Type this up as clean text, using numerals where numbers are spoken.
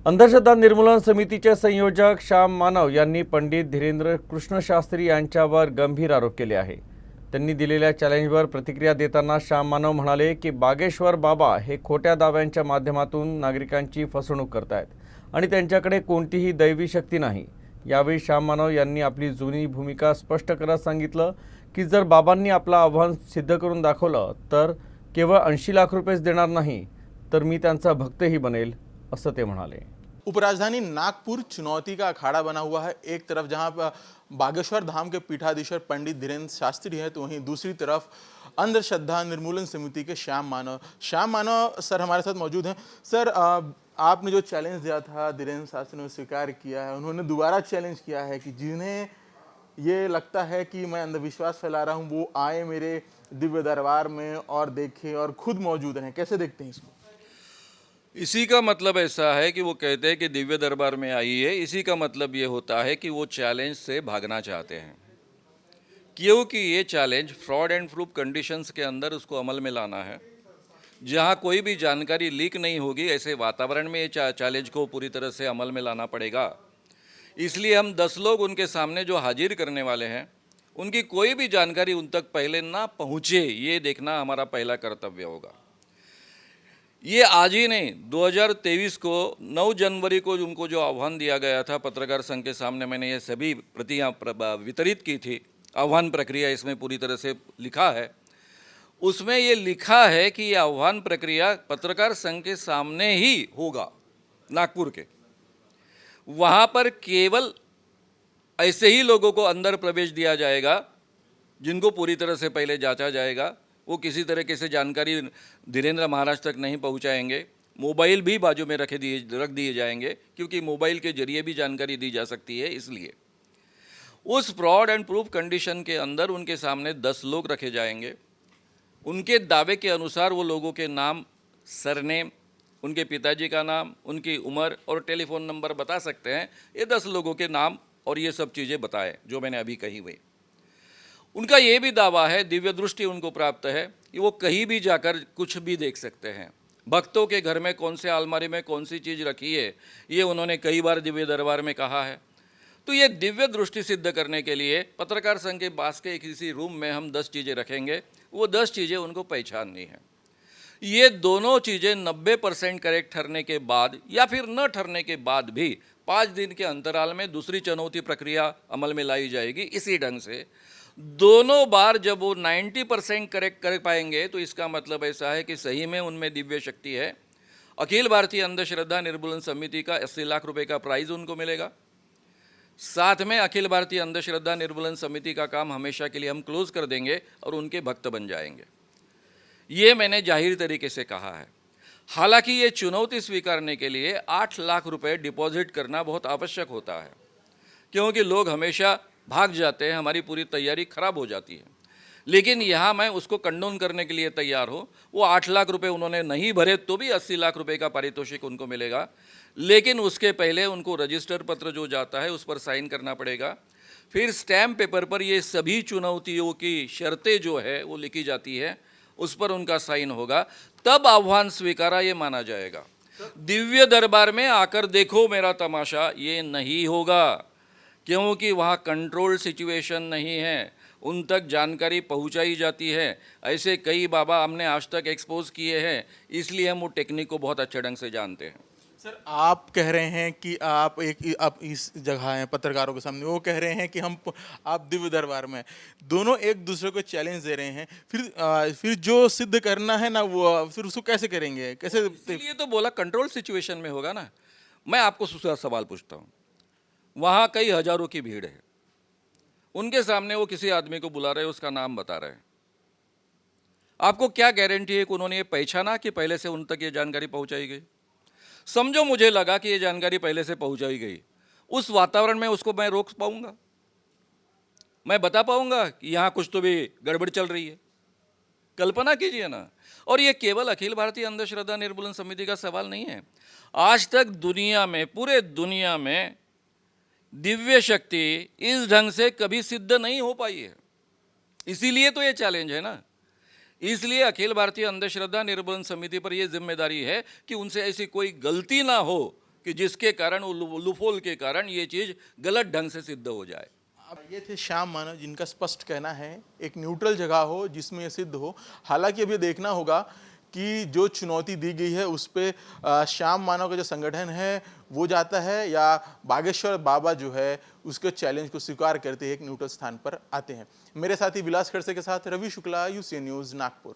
अंधश्रद्धा निर्मूलन समितीचे संयोजक श्याम मानव यांनी पंडित धीरेंद्र कृष्णशास्त्री यांच्यावर गंभीर आरोप केले आहे। त्यांनी दिलेल्या चॅलेंजवर प्रतिक्रिया देताना श्याम मानव म्हणाले की बागेश्वर बाबा हे खोट्या दाव्यांच्या माध्यमातून नागरिकांची फसवणूक करतायत आणि त्यांच्याकडे कोणतीही दैवी शक्ती नाही। यावेळी श्याम मानव यांनी आपली जुनी भूमिका स्पष्ट करत सांगितलं की जर बाबांनी आपलं आव्हान सिद्ध करून दाखवलं तर केवळ 80 लाख रुपयेच देणार नाही तर मी त्यांचा भक्तही बनेल असं ते म्हणाले। उपराजधानी नागपुर चुनौती का अखाड़ा बना हुआ है। एक तरफ जहां बागेश्वर धाम के पीठाधीश्वर पंडित धीरेंद्र शास्त्री हैं, तो वहीं दूसरी तरफ अंधश्रद्धा निर्मूलन समिति के श्याम मानव सर हमारे साथ मौजूद हैं। सर, आपने जो चैलेंज दिया था धीरेंद्र शास्त्री ने स्वीकार किया है, उन्होंने दोबारा चैलेंज किया है कि जिन्हें ये लगता है कि मैं अंधविश्वास फैला रहा हूँ वो आए मेरे दिव्य दरबार में और देखें और खुद मौजूद रहें। कैसे देखते हैं इसको? इसी का मतलब ऐसा है कि वो कहते हैं कि दिव्य दरबार में आइए। इसी का मतलब ये होता है कि वो चैलेंज से भागना चाहते हैं, क्योंकि ये challenge fraud and proof conditions के अंदर उसको अमल में लाना है। जहाँ कोई भी जानकारी लीक नहीं होगी ऐसे वातावरण में ये चैलेंज को पूरी तरह से अमल में लाना पड़ेगा। इसलिए हम 10 लोग उनके सामने जो हाजिर करने वाले हैं उनकी कोई भी जानकारी उन तक पहले ना पहुँचे, ये देखना हमारा पहला कर्तव्य होगा। ये आज ही नहीं, 2023 को 9 जनवरी को उनको जो आह्वान दिया गया था पत्रकार संघ के सामने, मैंने ये सभी प्रतियां वितरित की थी। आह्वान प्रक्रिया इसमें पूरी तरह से लिखा है। उसमें ये लिखा है कि ये आह्वान प्रक्रिया पत्रकार संघ के सामने ही होगा, नागपुर के। वहाँ पर केवल ऐसे ही लोगों को अंदर प्रवेश दिया जाएगा जिनको पूरी तरह से पहले जांचा जाएगा। वो किसी तरीके से जानकारी धीरेंद्र महाराज तक नहीं पहुंचाएंगे। मोबाइल भी बाजू में रख दिए जाएंगे, क्योंकि मोबाइल के जरिए भी जानकारी दी जा सकती है। इसलिए उस फ्रॉड एंड प्रूफ कंडीशन के अंदर उनके सामने 10 लोग रखे जाएंगे। उनके दावे के अनुसार वो लोगों के नाम, सरनेम, उनके पिताजी का नाम, उनकी उम्र और टेलीफोन नंबर बता सकते हैं। ये 10 लोगों के नाम और ये सब चीज़ें बताएं जो मैंने अभी कही हुई। उनका ये भी दावा है, दिव्य दृष्टि उनको प्राप्त है, कि वो कहीं भी जाकर कुछ भी देख सकते हैं। भक्तों के घर में कौन से अलमारी में कौन सी चीज़ रखी है ये उन्होंने कई बार दिव्य दरबार में कहा है। तो ये दिव्य दृष्टि सिद्ध करने के लिए पत्रकार संघ के पास के किसी रूम में हम 10 चीज़ें रखेंगे। वो 10 चीज़ें उनको पहचाननी है। ये दोनों चीज़ें 90% करेक्ट ठहरने के बाद या फिर न ठहरने के बाद भी 5 दिन के अंतराल में दूसरी चुनौती प्रक्रिया अमल में लाई जाएगी। इसी ढंग से दोनों बार जब वो 90% करेक्ट कर पाएंगे तो इसका मतलब ऐसा है कि सही में उनमें दिव्य शक्ति है। अखिल भारतीय अंधश्रद्धा निर्मूलन समिति का 80 लाख रुपए का प्राइज उनको मिलेगा। साथ में अखिल भारतीय अंधश्रद्धा निर्मूलन समिति का काम हमेशा के लिए हम क्लोज कर देंगे और उनके भक्त बन जाएंगे। ये मैंने जाहिर तरीके से कहा है। हालांकि ये चुनौती स्वीकारने के लिए 8 लाख रुपए डिपॉजिट करना बहुत आवश्यक होता है, क्योंकि लोग हमेशा भाग जाते हैं, हमारी पूरी तैयारी खराब हो जाती है। लेकिन यहाँ मैं उसको कंडोन करने के लिए तैयार हूँ। वो 8 लाख रुपए उन्होंने नहीं भरे तो भी 80 लाख रुपए का पारितोषिक उनको मिलेगा। लेकिन उसके पहले उनको रजिस्टर पत्र जो जाता है उस पर साइन करना पड़ेगा। फिर स्टैम्प पेपर पर ये सभी चुनौतियों की शर्तें जो है वो लिखी जाती है, उस पर उनका साइन होगा, तब आह्वान स्वीकारा ये माना जाएगा। दिव्य दरबार में आकर देखो मेरा तमाशा ये नहीं होगा, क्योंकि वहाँ कंट्रोल सिचुएशन नहीं है। उन तक जानकारी पहुँचाई जाती है। ऐसे कई बाबा हमने आज तक एक्सपोज किए हैं, इसलिए हम वो टेक्निक को बहुत अच्छे ढंग से जानते हैं। सर, आप कह रहे हैं कि आप इस जगह हैं पत्रकारों के सामने, वो कह रहे हैं कि आप दिव्य दरबार में, दोनों एक दूसरे को चैलेंज दे रहे हैं। फिर जो सिद्ध करना है ना वो फिर उसको कैसे करेंगे, कैसे? ये तो बोला कंट्रोल सिचुएशन में होगा ना। मैं आपको दूसरा सवाल पूछता हूँ। वहाँ कई हजारों की भीड़ है, उनके सामने वो किसी आदमी को बुला रहे हैं, उसका नाम बता रहे हैं। आपको क्या गारंटी है कि उन्होंने ये पहचाना कि पहले से उन तक ये जानकारी पहुंचाई गई? समझो मुझे लगा कि ये जानकारी पहले से पहुंचाई गई, उस वातावरण में उसको मैं रोक पाऊंगा? मैं बता पाऊंगा कि यहाँ कुछ तो भी गड़बड़ चल रही है? कल्पना कीजिए ना। और ये केवल अखिल भारतीय अंधश्रद्धा निर्मूलन समिति का सवाल नहीं है। आज तक दुनिया में, पूरे दुनिया में दिव्य शक्ति इस ढंग से कभी सिद्ध नहीं हो पाई है। इसीलिए तो ये चैलेंज है ना। इसलिए अखिल भारतीय अंधश्रद्धा निर्मूलन समिति पर यह जिम्मेदारी है कि उनसे ऐसी कोई गलती ना हो कि जिसके कारण वो लूफोल के कारण ये चीज़ गलत ढंग से सिद्ध हो जाए। अब ये थे श्याम मानव जिनका स्पष्ट कहना है एक न्यूट्रल जगह हो जिसमें ये सिद्ध हो। हालांकि अब ये देखना होगा कि जो चुनौती दी गई है उस पे श्याम मानव का जो संगठन है वो जाता है या बागेश्वर बाबा जो है उसके चैलेंज को स्वीकार करते एक न्यूट्रल स्थान पर आते हैं। मेरे साथी विलास खड़से के साथ रवि शुक्ला, यूसीएन न्यूज़, नागपुर।